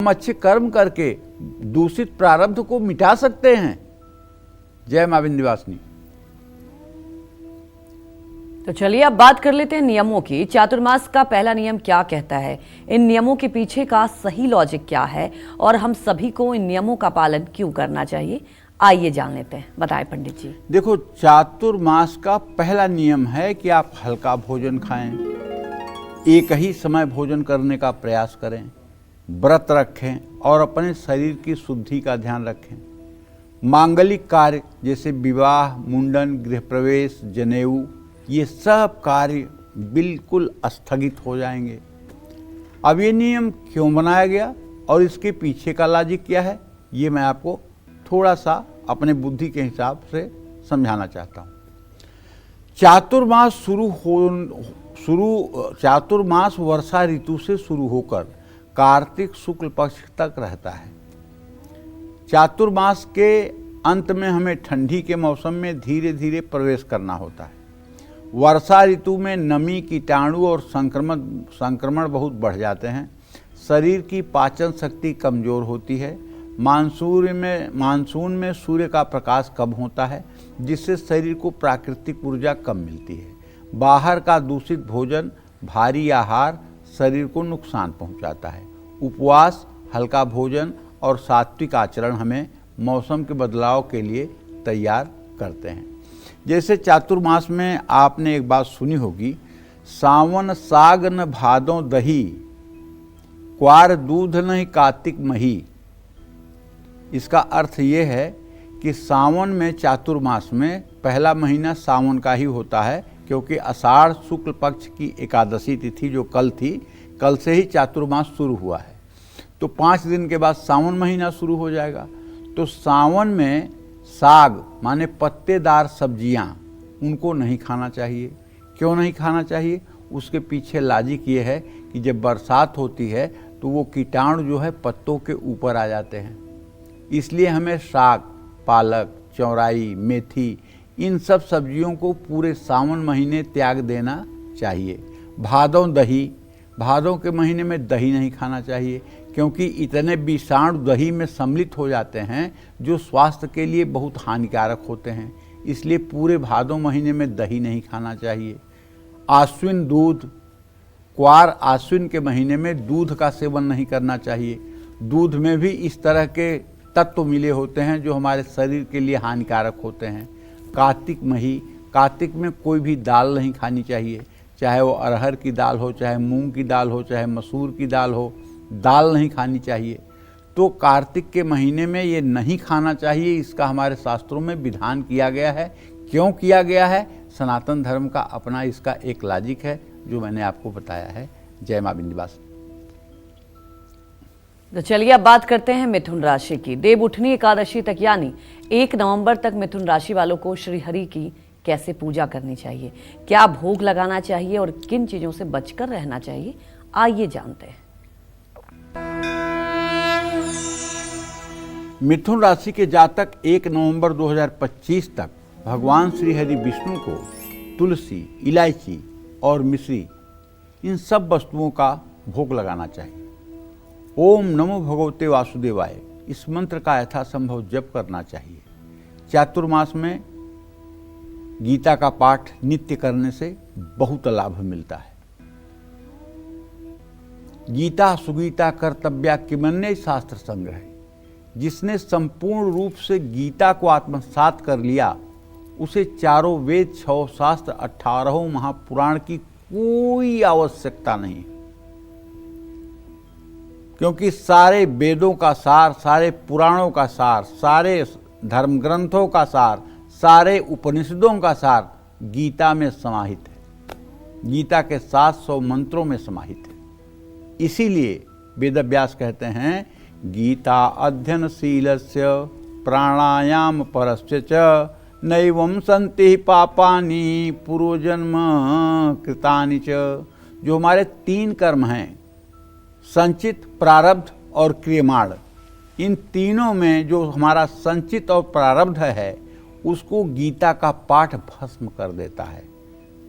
हम अच्छे कर्म करके दूषित प्रारब्ध को मिटा सकते हैं। जय मां विंध्यवासिनी। तो चलिए अब बात कर लेते हैं नियमों की। चातुर्मास का पहला नियम क्या कहता है, इन नियमों के पीछे का सही लॉजिक क्या है और हम सभी को इन नियमों का पालन क्यों करना चाहिए, आइए जान लेते हैं। बताएं पंडित जी। देखो, चातुर्मास का पहला नियम है कि आप हल्का भोजन खाएं, एक ही समय भोजन करने का प्रयास करें, व्रत रखें और अपने शरीर की शुद्धि का ध्यान रखें। मांगलिक कार्य जैसे विवाह, मुंडन, गृह प्रवेश, जनेऊ, ये सब कार्य बिल्कुल स्थगित हो जाएंगे। अब ये नियम क्यों बनाया गया और इसके पीछे का लॉजिक क्या है, ये मैं आपको थोड़ा सा अपने बुद्धि के हिसाब से समझाना चाहता हूँ। चातुर्मास वर्षा ऋतु से शुरू होकर कार्तिक शुक्ल पक्ष तक रहता है। चातुर्मास के अंत में हमें ठंडी के मौसम में धीरे धीरे प्रवेश करना होता है। वर्षा ऋतु में नमी, कीटाणु और संक्रमण बहुत बढ़ जाते हैं। शरीर की पाचन शक्ति कमज़ोर होती है। मानसून में सूर्य का प्रकाश कम होता है, जिससे शरीर को प्राकृतिक ऊर्जा कम मिलती है। बाहर का दूषित भोजन, भारी आहार शरीर को नुकसान पहुंचाता है। उपवास, हल्का भोजन और सात्विक आचरण हमें मौसम के बदलाव के लिए तैयार करते हैं। जैसे चातुर्मास में आपने एक बात सुनी होगी, सावन साग न भादों दही, क्वार दूध नहीं कार्तिक मही। इसका अर्थ ये है कि सावन में, चातुर्मास में पहला महीना सावन का ही होता है, क्योंकि आषाढ़ शुक्ल पक्ष की एकादशी तिथि जो कल थी, कल से ही चातुर्मास शुरू हुआ है। तो 5 दिन के बाद सावन महीना शुरू हो जाएगा। तो सावन में साग माने पत्तेदार सब्जियां, उनको नहीं खाना चाहिए। क्यों नहीं खाना चाहिए? उसके पीछे लॉजिक ये है कि जब बरसात होती है तो वो कीटाणु जो है पत्तों के ऊपर आ जाते हैं। इसलिए हमें साग, पालक, चौराई, मेथी, इन सब सब्जियों को पूरे सावन महीने त्याग देना चाहिए। भादों दही, भादों के महीने में दही नहीं खाना चाहिए, क्योंकि इतने विषाणु दही में सम्मिलित हो जाते हैं जो स्वास्थ्य के लिए बहुत हानिकारक होते हैं। इसलिए पूरे भादों महीने में दही नहीं खाना चाहिए। आश्विन दूध, क्वार आश्विन के महीने में दूध का सेवन नहीं करना चाहिए। दूध में भी इस तरह के तत्व मिले होते हैं जो हमारे शरीर के लिए हानिकारक होते हैं। कार्तिक मही, कार्तिक में कोई भी दाल नहीं खानी चाहिए, चाहे वो अरहर की दाल हो, चाहे मूंग की दाल हो, चाहे मसूर की दाल हो, दाल नहीं खानी चाहिए। तो कार्तिक के महीने में ये नहीं खाना चाहिए, इसका हमारे शास्त्रों में विधान किया गया है। क्यों किया गया है? सनातन धर्म का अपना इसका एक लॉजिक है जो मैंने आपको बताया है। जय मां विंध्यवासिनी। तो चलिए अब बात करते हैं मिथुन राशि की। देवउठनी एकादशी तक यानी 1 नवंबर तक मिथुन राशि वालों को श्री हरि की कैसे पूजा करनी चाहिए, क्या भोग लगाना चाहिए और किन चीजों से बचकर रहना चाहिए, आइए जानते हैं। मिथुन राशि के जातक 1 नवंबर 2025 तक भगवान श्री हरि विष्णु को तुलसी, इलायची और मिश्री, इन सब वस्तुओं का भोग लगाना चाहिए। ओम नमो भगवते वासुदेवाय, इस मंत्र का यथासंभव जप करना चाहिए। चातुर्मास में गीता का पाठ नित्य करने से बहुत लाभ मिलता है। गीता सुगीता कर्तव्या किमन्य शास्त्र संग्रह, जिसने संपूर्ण रूप से गीता को आत्मसात कर लिया, उसे चारों वेद, 6 शास्त्र, 18 महापुराण की कोई आवश्यकता नहीं, क्योंकि सारे वेदों का सार, सारे पुराणों का सार, सारे धर्म ग्रंथों का सार, सारे उपनिषदों का सार गीता में समाहित है। गीता के 700 मंत्रों में समाहित है। इसीलिए वेदव्यास कहते हैं, गीता अध्ययनशीलस्य प्राणायाम परस्य च नैवं सन्ति पापानि पूर्वजन्म कृतानि च। जो हमारे 3 कर्म हैं, संचित, प्रारब्ध और क्रियमाण, इन तीनों में जो हमारा संचित और प्रारब्ध है, उसको गीता का पाठ भस्म कर देता है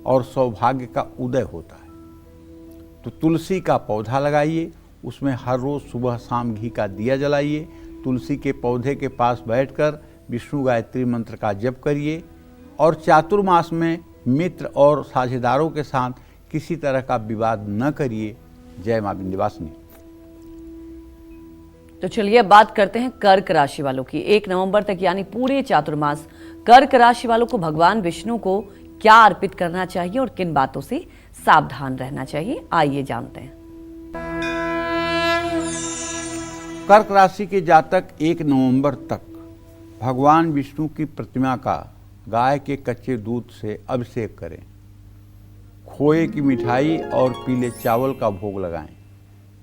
और सौभाग्य का उदय होता है। तो तुलसी का पौधा लगाइए, उसमें हर रोज़ सुबह शाम घी का दिया जलाइए। तुलसी के पौधे के पास बैठकर विष्णु गायत्री मंत्र का जप करिए और चातुर्मास में मित्र और साझेदारों के साथ किसी तरह का विवाद न करिए। जय मां विंध्यवासिनी। तो चलिए अब बात करते हैं कर्क राशि वालों की। 1 नवंबर तक यानी पूरे चातुर्मास कर्क राशि वालों को भगवान विष्णु को क्या अर्पित करना चाहिए और किन बातों से सावधान रहना चाहिए, आइए जानते हैं। कर्क राशि के जातक 1 नवंबर तक भगवान विष्णु की प्रतिमा का गाय के कच्चे दूध से अभिषेक करें, खोए की मिठाई और पीले चावल का भोग लगाएं,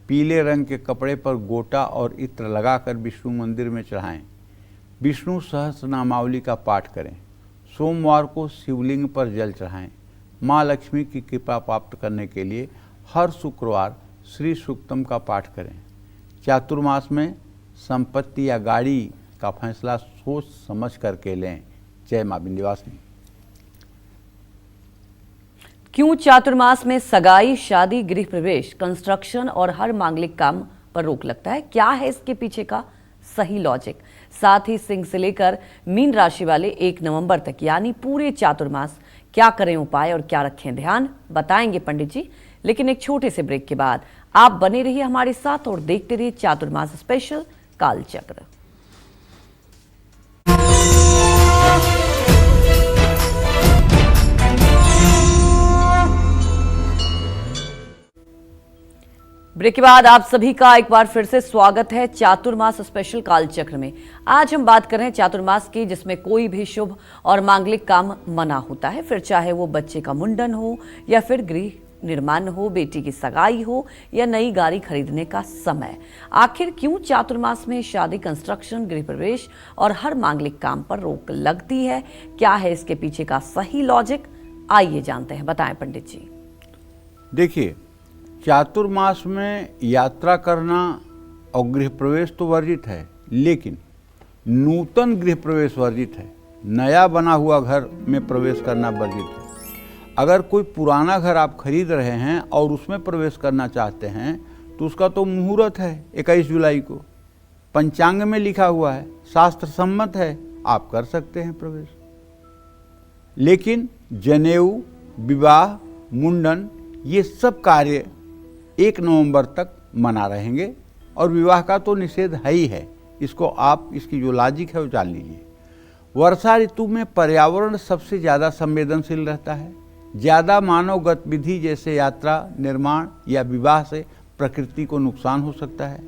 पीले रंग के कपड़े पर गोटा और इत्र लगाकर विष्णु मंदिर में चढ़ाएं, विष्णु सहस्रनामावली का पाठ करें, सोमवार को शिवलिंग पर जल चढ़ाएं, माँ लक्ष्मी की कृपा प्राप्त करने के लिए हर शुक्रवार श्री सूक्तम का पाठ करें। चातुर्मास में संपत्ति या गाड़ी का फैसला सोच समझ करके लें। जय मां विंध्यवासिनी। क्यों चातुर्मास में सगाई, शादी, गृह प्रवेश, कंस्ट्रक्शन और हर मांगलिक काम पर रोक लगता है? क्या है इसके पीछे का सही लॉजिक? साथ ही सिंह से लेकर मीन राशि वाले 1 नवंबर तक यानी पूरे चातुर्मास क्या करें उपाय और क्या रखें ध्यान, बताएंगे पंडित जी। लेकिन एक छोटे से ब्रेक के बाद आप बने रहिए हमारे साथ और देखते रहिए चातुर्मास स्पेशल कालचक्र। ब्रेक के बाद आप सभी का एक बार फिर से स्वागत है चातुर्मास स्पेशल कालचक्र में। आज हम बात कर रहे हैं चातुर्मास की, जिसमें कोई भी शुभ और मांगलिक काम मना होता है, फिर चाहे वो बच्चे का मुंडन हो या फिर गृह निर्माण हो, बेटी की सगाई हो या नई गाड़ी खरीदने का समय। आखिर क्यों चातुर्मास में शादी, कंस्ट्रक्शन, गृह प्रवेश और हर मांगलिक काम पर रोक लगती है? क्या है इसके पीछे का सही लॉजिक, आइए जानते हैं, बताएं पंडित जी। देखिए, चातुर्मास में यात्रा करना और गृह प्रवेश तो वर्जित है, लेकिन नूतन गृह प्रवेश वर्जित है। नया बना हुआ घर में प्रवेश करना वर्जित है। अगर कोई पुराना घर आप खरीद रहे हैं और उसमें प्रवेश करना चाहते हैं तो उसका तो मुहूर्त है 21 जुलाई को, पंचांग में लिखा हुआ है, शास्त्र सम्मत है, आप कर सकते हैं प्रवेश। लेकिन जनेऊ, विवाह, मुंडन, ये सब कार्य 1 नवंबर तक मना रहेंगे और विवाह का तो निषेध है ही है। इसको आप, इसकी जो लॉजिक है वो जान लीजिए। वर्षा ऋतु में पर्यावरण सबसे ज़्यादा संवेदनशील रहता है। ज़्यादा मानव गतिविधि जैसे यात्रा, निर्माण या विवाह से प्रकृति को नुकसान हो सकता है।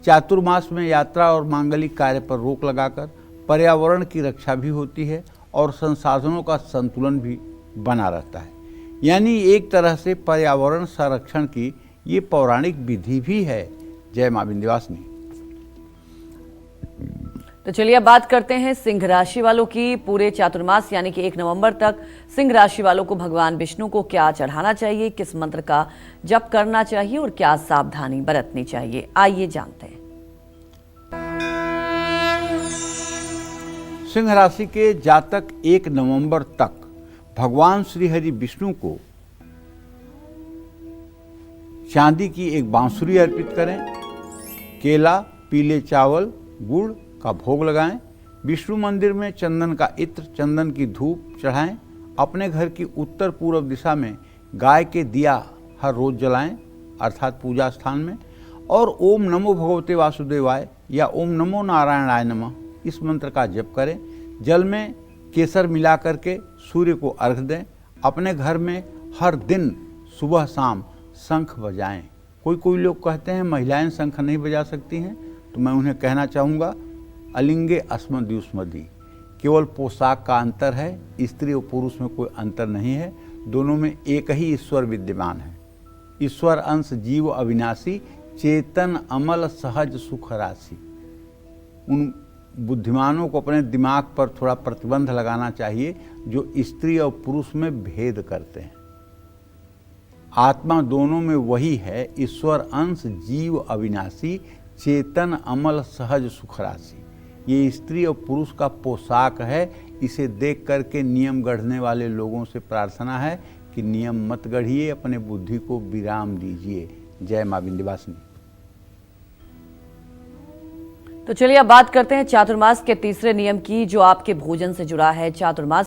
चातुर्मास में यात्रा और मांगलिक कार्य पर रोक लगाकर पर्यावरण की रक्षा भी होती है और संसाधनों का संतुलन भी बना रहता है। यानी एक तरह से पर्यावरण संरक्षण की ये पौराणिक विधि भी है। जय मां विंध्यवासिनी। तो चलिए अब बात करते हैं सिंह राशि वालों की। पूरे चातुर्मास यानी कि 1 नवंबर तक सिंह राशि वालों को भगवान विष्णु को क्या चढ़ाना चाहिए, किस मंत्र का जप करना चाहिए और क्या सावधानी बरतनी चाहिए, आइए जानते हैं। सिंह राशि के जातक 1 नवंबर तक भगवान श्री हरि विष्णु को चांदी की एक बांसुरी अर्पित करें, केला, पीले चावल, गुड़ का भोग लगाएं, विष्णु मंदिर में चंदन का इत्र, चंदन की धूप चढ़ाएं, अपने घर की उत्तर पूर्व दिशा में गाय के दिया हर रोज जलाएं अर्थात पूजा स्थान में, और ओम नमो भगवते वासुदेवाय या ओम नमो नारायणाय नमः इस मंत्र का जप करें। जल में केसर मिला करके सूर्य को अर्घ दें। अपने घर में हर दिन सुबह शाम शंख बजाएं। कोई लोग कहते हैं महिलाएं शंख नहीं बजा सकती हैं, तो मैं उन्हें कहना चाहूँगा, अलिंगे अस्मद्युष्मदी, केवल पोशाक का अंतर है, स्त्री और पुरुष में कोई अंतर नहीं है, दोनों में एक ही ईश्वर विद्यमान है। ईश्वर अंश जीव अविनाशी, चेतन अमल सहज सुख राशि। उन बुद्धिमानों को अपने दिमाग पर थोड़ा प्रतिबंध लगाना चाहिए जो स्त्री और पुरुष में भेद करते हैं। आत्मा दोनों में वही है, ईश्वर अंश जीव अविनाशी, चेतन अमल सहज सुख राशि। ये स्त्री और पुरुष का पोशाक है। इसे देख करके नियम गढ़ने वाले लोगों से प्रार्थना है कि नियम मत गढ़िए, अपने बुद्धि को विराम दीजिए। जय मां विंध्यवासिनी। तो चलिए अब बात करते हैं चातुर्मास के तीसरे नियम की, जो आपके भोजन से जुड़ा है। चातुर्मास